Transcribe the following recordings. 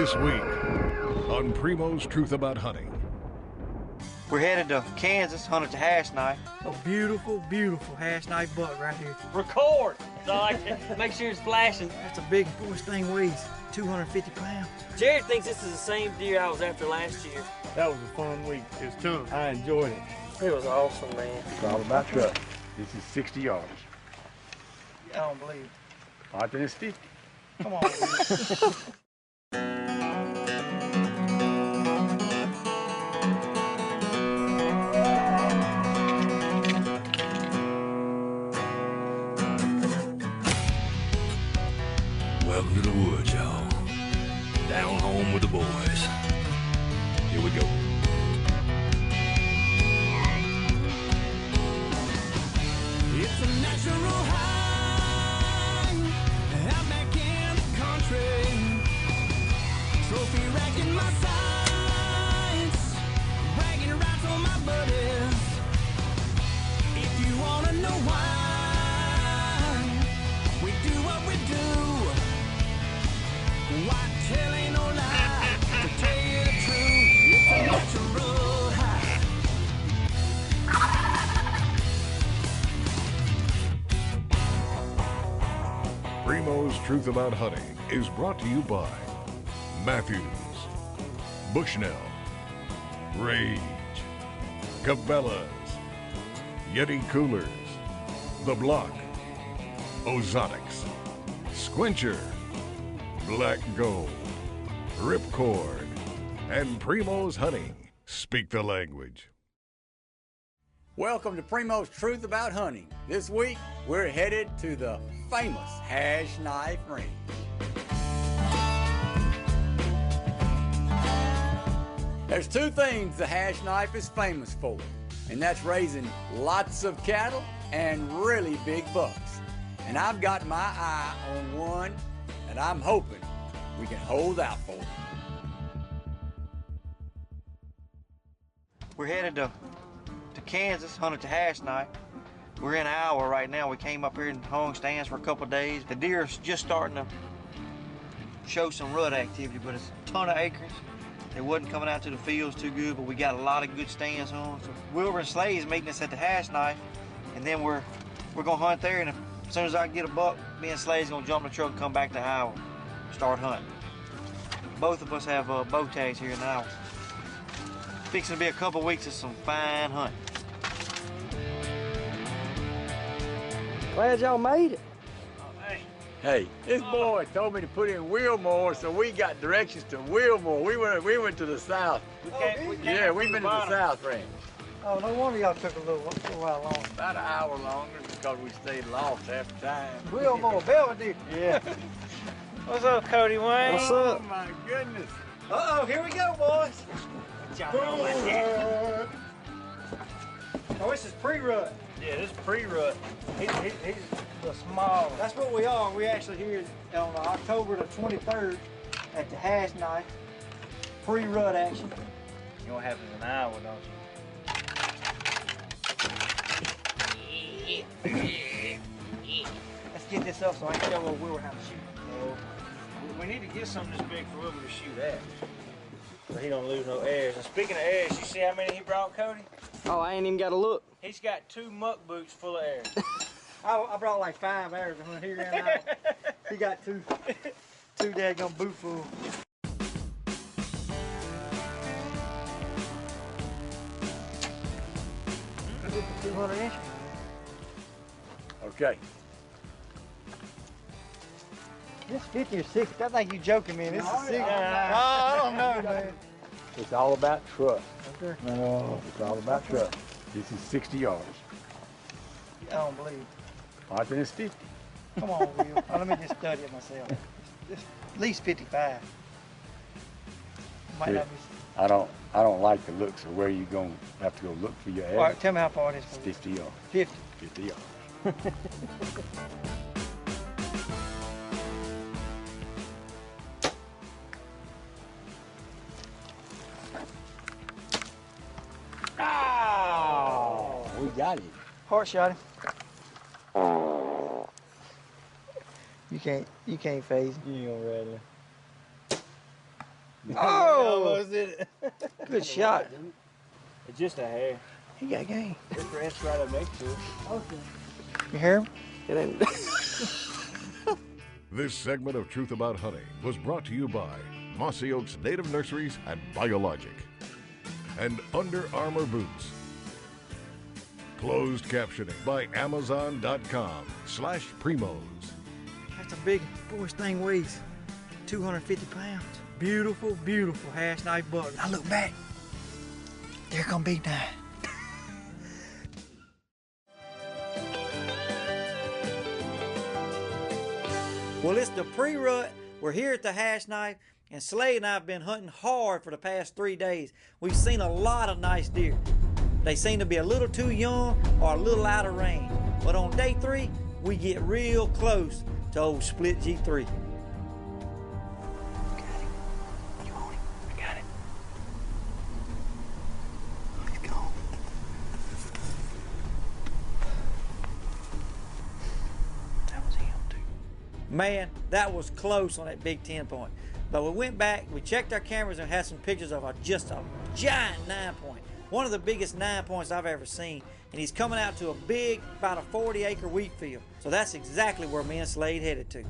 This week on Primos Truth About Hunting. We're headed to Kansas, hunted the Hashknife. A beautiful, beautiful Hashknife buck right here. Record! So I can make sure it's flashing. That's a big boy. This thing weighs 250 pounds. Jared thinks this is the same deer I was after last year. That was a fun week. It was tough. I enjoyed it. It was awesome, man. It's all about truck. This is 60 yards. I don't believe it. All right, then it's 50. Come on, dude. Welcome to the woods, y'all. Down home with the boys. Here we go. It's a natural high, out back in the country. Trophy rack in my sights, bragging rights on my buddies. If you wanna know why we do what we do, whitetail ain't no lie. To tell you the truth, it's a natural high. Primos Truth About Hunting is brought to you by Matthews, Bushnell, Rage, Cabela's, Yeti Coolers, The Block, Ozonics, Squincher, Black Gold, Ripcord, and Primos Hunting. Speak the language. Welcome to Primos Truth About Hunting. This week, we're headed to the famous Hashknife Ranch. There's two things the Hashknife is famous for, and that's raising lots of cattle and really big bucks. And I've got my eye on one that I'm hoping we can hold out for. We're headed to Kansas, hunted the Hashknife. We're in Iowa right now. We came up here and hung stands for a couple of days. The deer's just starting to show some rut activity, but it's a ton of acres. They wasn't coming out to the fields too good, but we got a lot of good stands on. So Wilbur and Slade is meeting us at the Hashknife, and then we're gonna hunt there. And as soon as I get a buck, me and Slade's gonna jump in the truck and come back to Iowa, start hunting. Both of us have bow tags here in Iowa. Fixing to be a couple weeks of some fine hunting. Glad y'all made it. Hey, this boy told me to put in Wilmore, so we got directions to Wilmore. We went to the south. We've been to the South Ranch. Oh, no wonder y'all took a little while longer. About an hour longer because we stayed lost half the time. Wilmore, Belvedere. Yeah. What's up, Cody Wayne? What's up? Oh my goodness. Uh-oh, here we go, boys. Oh, this is pre-rut. Yeah, this is pre-rut. He's the small. That's what we are. We actually here on October the 23rd at the Hashknife. Pre-rut action. You know what happens in Iowa, don't you? Let's get this up so I can show old Wilbur how to shoot. We need to get something this big for Wilbur to shoot at, so he don't lose no airs. And speaking of airs, you see how many he brought, Cody? Oh, I ain't even got to look. He's got 2 muck boots full of airs. I brought like 5 airs to hunt here and out. He got two daggone boot full. Is it the 200 inch? Okay. This 50 or 60, I think you joking, man. This is 60. yeah. I don't know, man. It's all about truck. Okay. No, it's all about truck. This is 60 yards. I don't believe it. All right, then it's 50. Come on, Will. Let me just study it myself. It's at least 55. Might not be. I don't like the looks of where you're going to have to go look for your air. All right, tell me how far it is. It's 50 yards. 50. 50 yards. We got it. Heart shot him. You can't phase him. You ain't gonna rattle him. Oh! Almost did it. Good shot. It's just a hair. He got game. It's right up next to it. Okay. You hear him? It ain't. This segment of Truth About Hunting was brought to you by Mossy Oaks Native Nurseries and Biologic, and Under Armour Boots. Closed captioning by Amazon.com/Primos. That's a big boy. This thing weighs 250 pounds. Beautiful, beautiful Hashknife buck. I look back. There come Big Nine. Well, it's the pre-rut. We're here at the Hashknife, and Slade and I have been hunting hard for the past 3 days. We've seen a lot of nice deer. They seem to be a little too young or a little out of range. But on day 3, we get real close to old split G3. Man, that was close on that big 10 point. But we went back, we checked our cameras and had some pictures of just a giant 9 point. One of the biggest 9 points I've ever seen. And he's coming out to a big, about a 40-acre wheat field. So that's exactly where me and Slade headed to.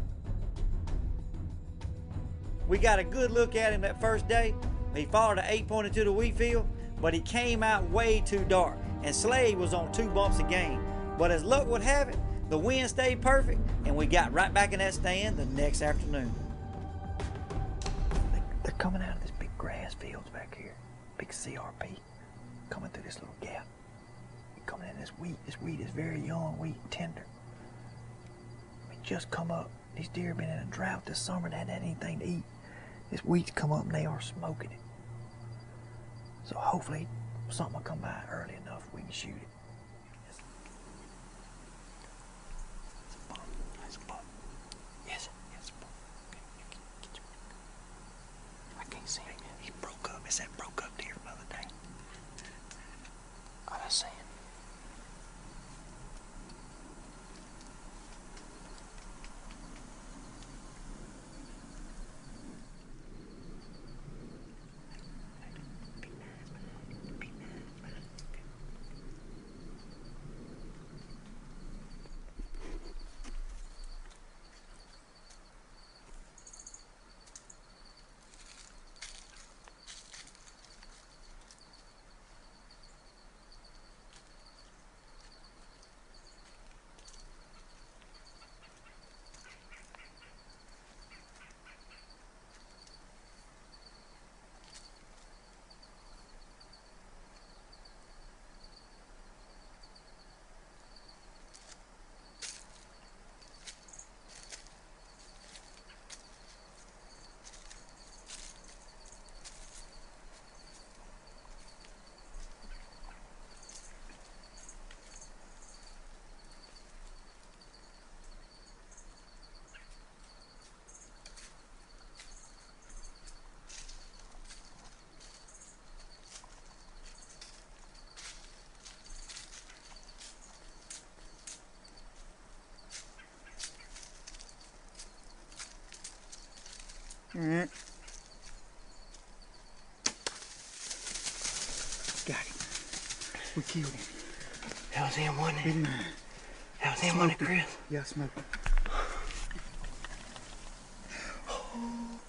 We got a good look at him that first day. He followed an 8 point into the wheat field, but he came out way too dark. And Slade was on 2 bumps a game. But as luck would have it, the wind stayed perfect, and we got right back in that stand the next afternoon. They're coming out of this big grass fields back here. Big CRP. Coming through this little gap. Coming in this wheat. This wheat is very young wheat, tender. We just come up. These deer have been in a drought this summer and hadn't had anything to eat. This wheat's come up and they are smoking it. So hopefully something will come by early enough we can shoot it. Got him. We killed him. That was him, wasn't it? Big Nine. That was him, wasn't it, Chris? Yeah, smoking. Oh,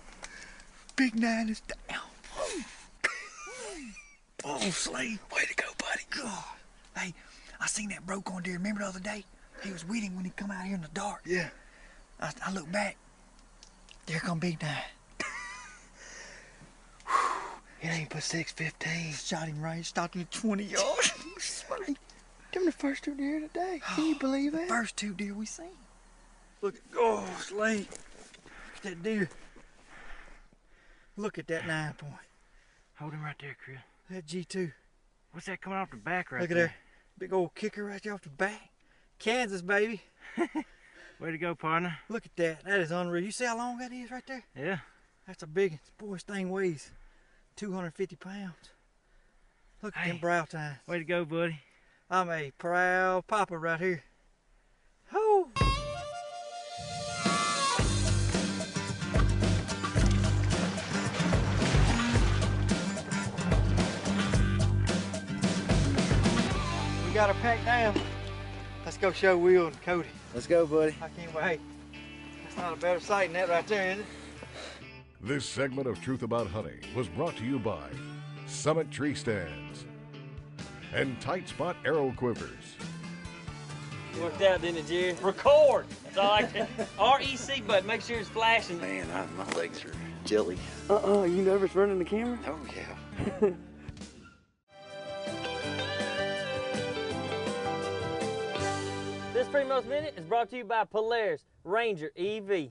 Big Nine is down. Oh, Slade. Way to go, buddy. God. Hey, I seen that broke on deer. Remember the other day? He was with him when he come out here in the dark. Yeah. I look back. There come Big Nine. He ain't put 615. Shot him right, stopped him at 20 yards. Them the first 2 deer of the day. Can you believe that? First 2 deer we seen. Look at, oh, Slade. Look at that deer. Look at that 9 point. Hold him right there, Chris. That G2. What's that coming off the back right there? Look at there. Big old kicker right there off the back. Kansas, baby. Way to go, partner. Look at that. That is unreal. You see how long that is right there? Yeah. That's a big, boy, this thing weighs 250 pounds. Look at them brow tines. Way to go, buddy. I'm a proud papa right here. Oh. We got her packed down. Let's go show Will and Cody. Let's go, buddy. I can't wait. That's not a better sight than that right there, is it? This segment of Truth About Hunting was brought to you by Summit Tree Stands and Tight Spot Arrow Quivers. Worked out, didn't it, Jerry? Record! That's all I can. REC button, make sure it's flashing. Man, my legs are jelly. You nervous running the camera? Oh, yeah. This Primos Minute is brought to you by Polaris Ranger EV.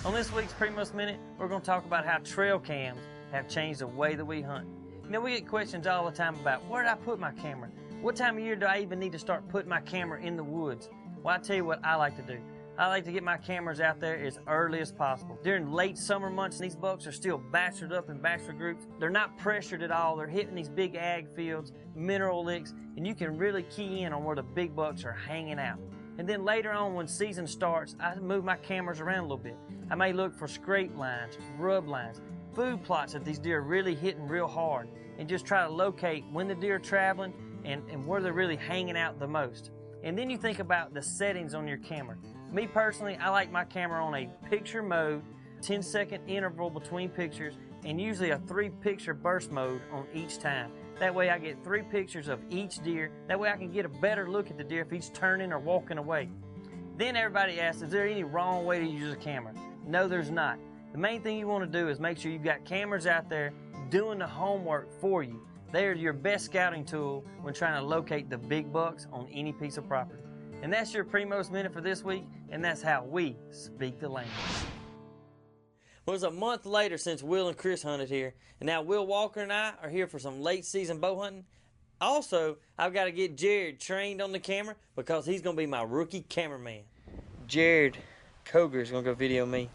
On this week's Primos Minute, we're going to talk about how trail cams have changed the way that we hunt. You know, we get questions all the time about where did I put my camera? What time of year do I even need to start putting my camera in the woods? Well, I tell you what I like to do. I like to get my cameras out there as early as possible. During late summer months, these bucks are still bachelored up in bachelor groups. They're not pressured at all. They're hitting these big ag fields, mineral licks, and you can really key in on where the big bucks are hanging out. And then later on when season starts, I move my cameras around a little bit. I may look for scrape lines, rub lines, food plots that these deer are really hitting real hard, and just try to locate when the deer are traveling and where they're really hanging out the most. And then you think about the settings on your camera. Me personally, I like my camera on a picture mode, 10-second interval between pictures, and usually a 3-picture burst mode on each time. That way I get 3 pictures of each deer. That way I can get a better look at the deer if he's turning or walking away. Then everybody asks, is there any wrong way to use a camera? No, there's not. The main thing you want to do is make sure you've got cameras out there doing the homework for you. They're your best scouting tool when trying to locate the big bucks on any piece of property. And that's your Primos Minute for this week, and that's how we speak the language. Well, it was a month later since Will and Chris hunted here, and now Will Walker and I are here for some late season bow hunting. Also, I've got to get Jared trained on the camera because he's going to be my rookie cameraman. Jared Koger is going to go video me,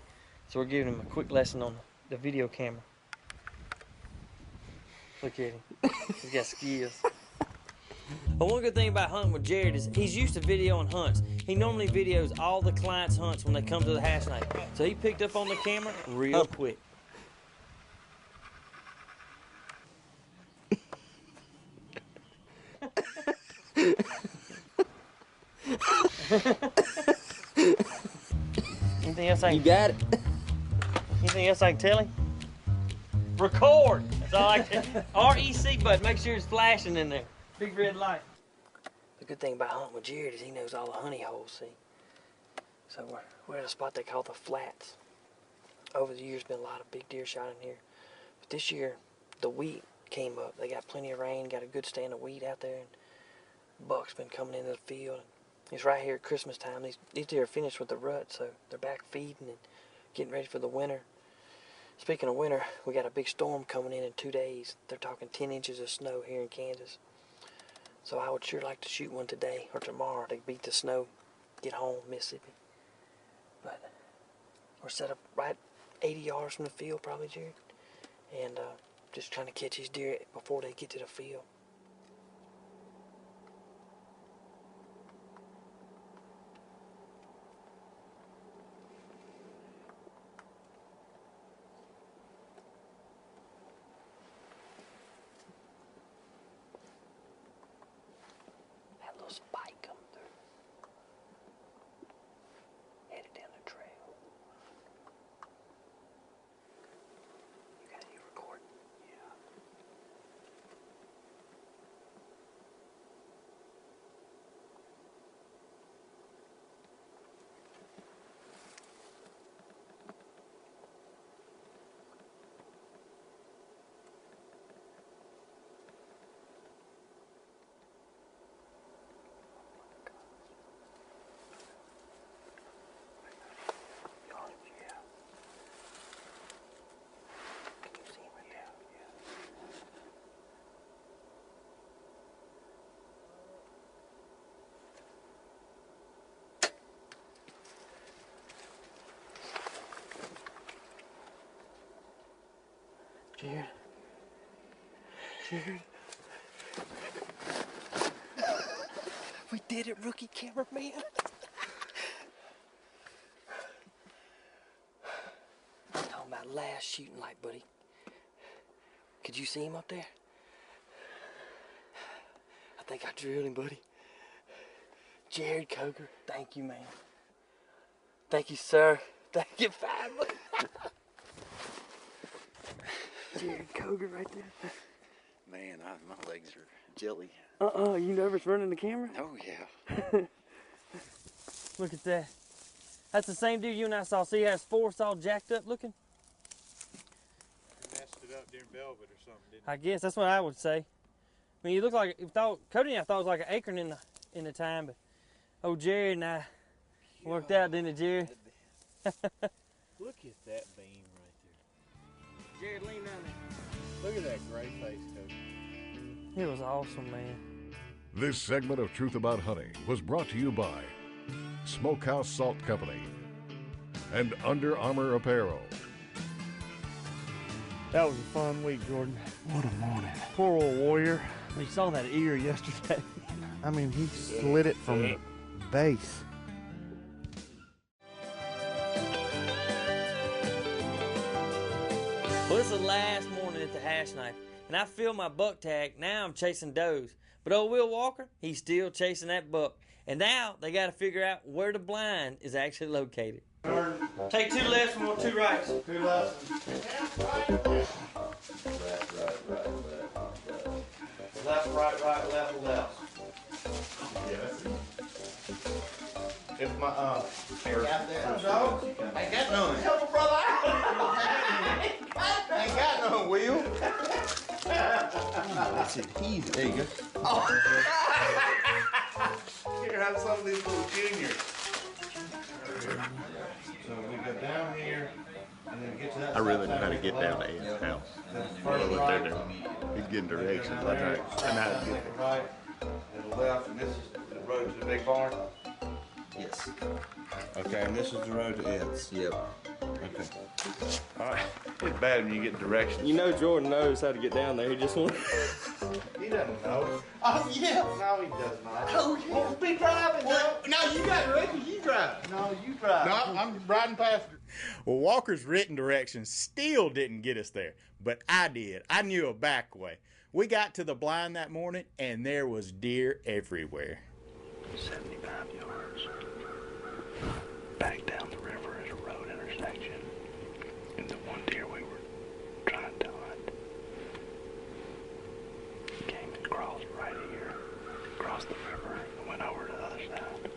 so we're giving him a quick lesson on the video camera. Look at him. He's got skills. But one good thing about hunting with Jared is he's used to videoing hunts. He normally videos all the clients' hunts when they come to the Hashknife. So he picked up on the camera real quick. Anything else I can... You got it. Anything else I can tell him? Record! That's all I can. REC button, make sure it's flashing in there. Big red light. The good thing about hunting with Jared is he knows all the honey holes, see? So we're at a spot they call the flats. Over the years, been a lot of big deer shot in here. But this year, the wheat came up. They got plenty of rain, got a good stand of wheat out there, and bucks been coming into the field. It's right here at Christmas time. These deer are finished with the rut, so they're back feeding and getting ready for the winter. Speaking of winter, we got a big storm coming in 2 days. They're talking 10 inches of snow here in Kansas. So I would sure like to shoot one today or tomorrow to beat the snow, get home, Mississippi. But we're set up right 80 yards from the field, probably, Jared. And just trying to catch these deer before they get to the field. Spike come through. Headed down the trail. You recording? Yeah. Jared. We did it, rookie cameraman. last shooting light, buddy? Could you see him up there? I think I drilled him, buddy. Jared Coker, thank you, man. Thank you, sir. Thank you, family. Jared Coker right there. Man, my legs are jelly. You nervous running the camera? Oh, yeah. Look at that. That's the same dude you and I saw. See, he has force all jacked up looking? He messed it up during velvet or something, didn't he? I guess that's what I would say. I mean, you look like, Cody and I thought it was like an acorn in the time, but old Jared and I worked out, didn't it, Jared? Look at that beam right there. Jared, lean down there. Look at that gray face, Cody. It was awesome, man. This segment of Truth About Hunting was brought to you by Smokehouse Salt Company and Under Armour Apparel. That was a fun week, Jordan. What a morning. Poor old warrior. We saw that ear yesterday. I mean, he slid it from the base. Well, this is the last morning at the Hashknife, and I filled my buck tag. Now I'm chasing does. But old Will Walker, he's still chasing that buck. And now they got to figure out where the blind is actually located. Take 2 lefts and 2 rights. 2 lefts. Left, right, left, left. If my, Ain't got that. dog, ain't got none. Help a brother Ain't got none, Will. That's it, easy. There you go. Here, have some of these little juniors. So we go down here, and then get to that. I really know how to get down to Ed's house. First Look right, there. He's getting directions. I know how to get there. right, and the left, and this is the road to the big barn. Yes. Okay, and this is the road to Ed's. Yep. Okay. All right. It's bad when you get directions. You know Jordan knows how to get down there. He just wants... He doesn't know. Oh, yeah. No, he does not. Oh, yeah. Won't be driving, Well, no, you got directions. You drive. No, you drive. No, I'm riding past it. Well, Walker's written directions still didn't get us there, but I did. I knew a back way. We got to the blind that morning, and there was deer everywhere. 75 yards. Back down the river is a road intersection. And the one deer we were trying to hunt came and crossed right here, crossed the river, and went over to the other side.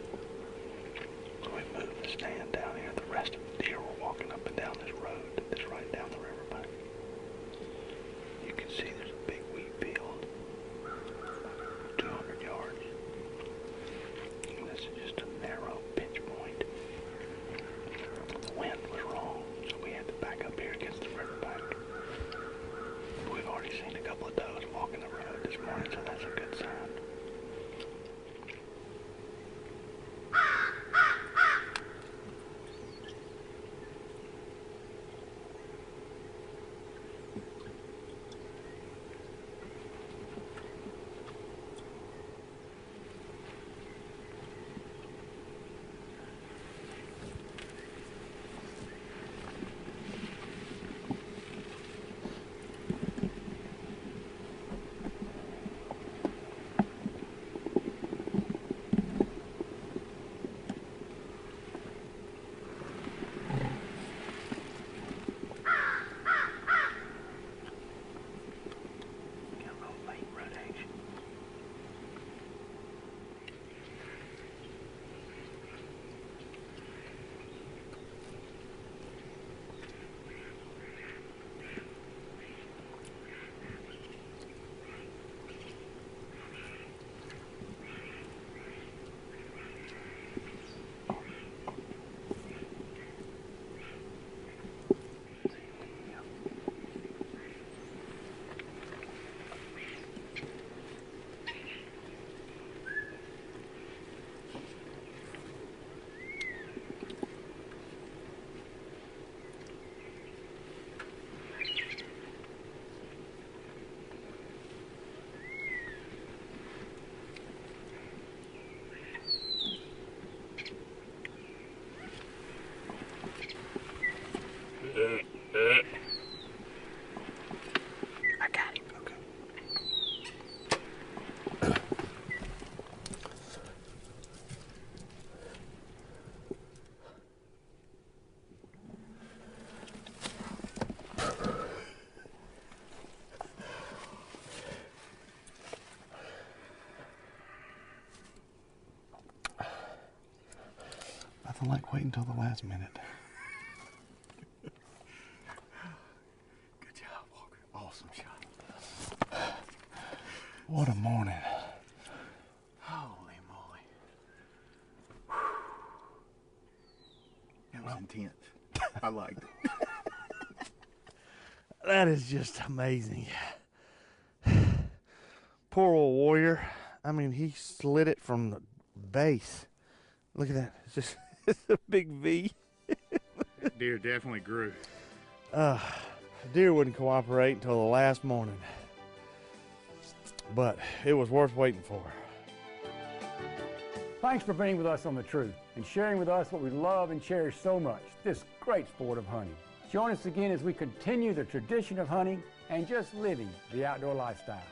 So we moved the stand down here. The rest of the deer were walking up and down this road that's right down the riverbank. You can see there's a big wheat field, 200 yards. And this is just a narrow pinch point. The wind was wrong, so we had to back up here against the riverbank. We've already seen a couple of does walking the road this morning, so that's a good sign. wait until the last minute. Good job, Walker. Awesome shot. What a morning. Holy moly. That was intense. I liked it. That is just amazing. Poor old warrior. I mean, he slid it from the base. Look at that. It's just it's a big V. That deer definitely grew. The deer wouldn't cooperate until the last morning. But it was worth waiting for. Thanks for being with us on The Truth and sharing with us what we love and cherish so much, this great sport of hunting. Join us again as we continue the tradition of hunting and just living the outdoor lifestyle.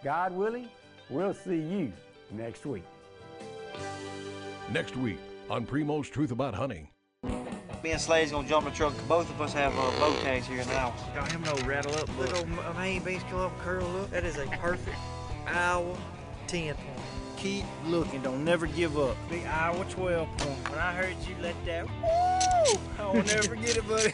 God willing, we'll see you next week. Next week on Primos Truth About Hunting. Me and Slade's gonna jump in the truck. Both of us have bow tags here now. Got him no rattle up. Little main beans come up and curl up. That is a perfect Iowa 10 point. Keep looking, don't never give up. Big Iowa 12 point. When I heard you let that, woo! I will never forget it, buddy.